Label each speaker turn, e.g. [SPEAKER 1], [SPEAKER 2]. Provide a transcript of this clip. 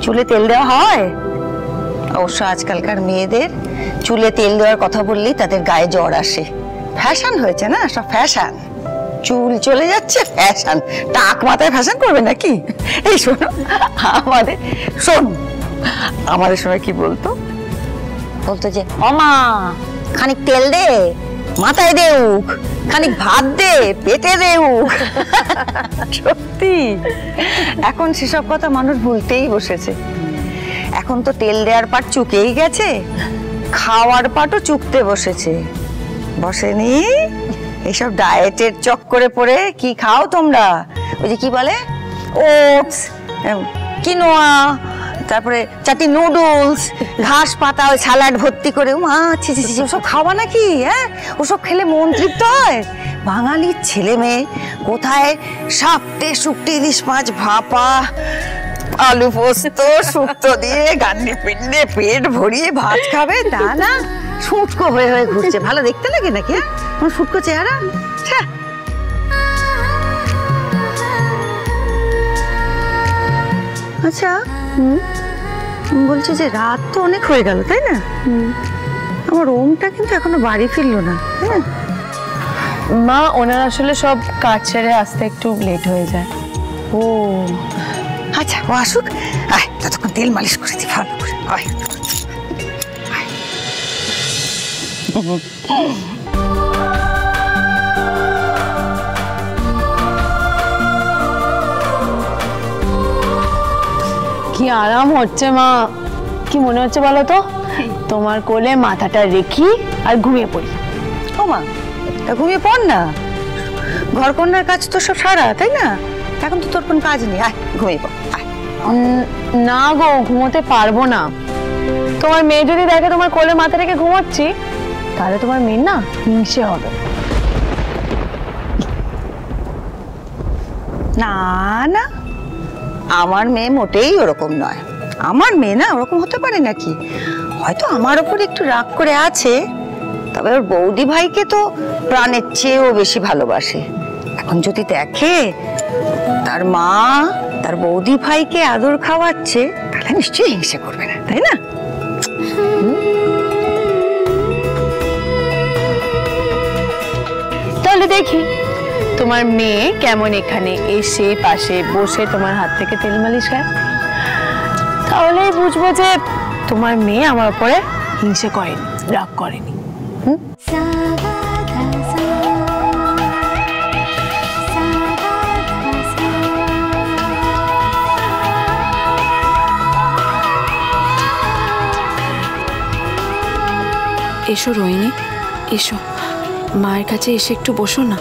[SPEAKER 1] চুলে তেল দেওয়া হয়? অবশ্য আজকালকার মেয়েদের চুলে তেল দেওয়ার কথা বললেই তাদের গায়ে জ্বর আসে। ফ্যাশন হয়েছে না, সব ফ্যাশন। চুল চলে যাচ্ছে ফ্যাশন, টাক মাথায় ফ্যাশন করবে নাকি? এই শোনো, আমাদের সময় কি বলতো যে অমা খানিক তেল দে, মাথায় দেউক, খানিক ভাত দে, পেটে দেউক। সত্যি এখন সেসব কথা মানুষ ভুলতেই বসেছে। এখন তো তেল দেওয়ার পাট চুকেই গেছে, খাওয়ার পাটও চুকতে বসেছে। বসেনি? এইসব ডায়েটের চক্করে পড়ে কি খাও তোমরা? ওই যে কি বলে, ওটস, কিনোয়া, তারপরে চাটি নুডলস, ঘাস পাতা, ওই স্যালাড ভর্তি করে। ছি ছি ছি, ওসব খাওয়া নাকি? হ্যাঁ, ওসব খেলে মন তৃপ্ত হয়? বাঙালির ছেলে মেয়ে কোথায় সাপটে শুকটে ইলিশ মাছ ভাপা, আলু পোস্ত শুক্তো দিয়ে গান্ডে পিন্ডে পেট ভরিয়ে ভাত খাবে, তা না শুটকো হয়ে হয়ে ঘুরছে। ভালো দেখতে লাগে নাকি? হ্যাঁ, শুটকো চেহারা। আচ্ছা, বলছি যে রাত তো অনেক হয়ে গেল, তাই না? আমার ওমটা কিন্তু এখনো বাড়ি ফিরলো না। হ্যাঁ
[SPEAKER 2] মা, ওনার আসলে সব কাজ ছেড়ে আসতে একটু লেট হয়ে যায়।
[SPEAKER 1] ও আচ্ছা, ও আসুক, আয় ততক্ষণ তেল মালিশ করে দি ভালো করে।
[SPEAKER 2] কি আরাম হচ্ছে মা, কি মনে হচ্ছে বলো তো? তোমার কোলে মাথাটা রেখি আর ঘুমিয়ে পড়ি।
[SPEAKER 1] ও মা, তা ঘুমিয়ে পড় না, ঘর কন্যার কাজ তো সব সারা, তাই না? এখন তো তোর কোন কাজ নেই, আয় ঘুমিয়ে পড়।
[SPEAKER 2] না গো, ঘুমোতে পারবো না। তোমার মেয়ে যদি দেখে তোমার কোলে মাথা রেখে ঘুমাচ্ছি, তাহলে তোমার মেয়ে না হিংসে হবে।
[SPEAKER 1] না না, আমার মেয়ে মোটেই ওরকম নয়। আমার মেয়ে না ওরকম হতে পারে নাকি? হয়তো আমার ওপর একটু রাগ করে আছে, তবে ওর বৌদি ভাইকে তো প্রাণের চেয়েও বেশি ভালোবাসে। এখন যদি দেখে তার মা তার বৌদি ভাইকে আদর খাওয়াচ্ছে, তাহলে নিশ্চয়ই হিংসে করবে না, তাই না?
[SPEAKER 2] তাহলে দেখি তোমার মেয়ে কেমন এখানে এসে পাশে বসে তোমার হাত থেকে তেল মালিশ খায়, তাহলেই বুঝবো যে তোমার মেয়ে আমার উপরে হিংসে করেনি, রাগ করেনি।
[SPEAKER 3] এসো রোহিণী, এসো, মায়ের কাছে এসে একটু বসো না।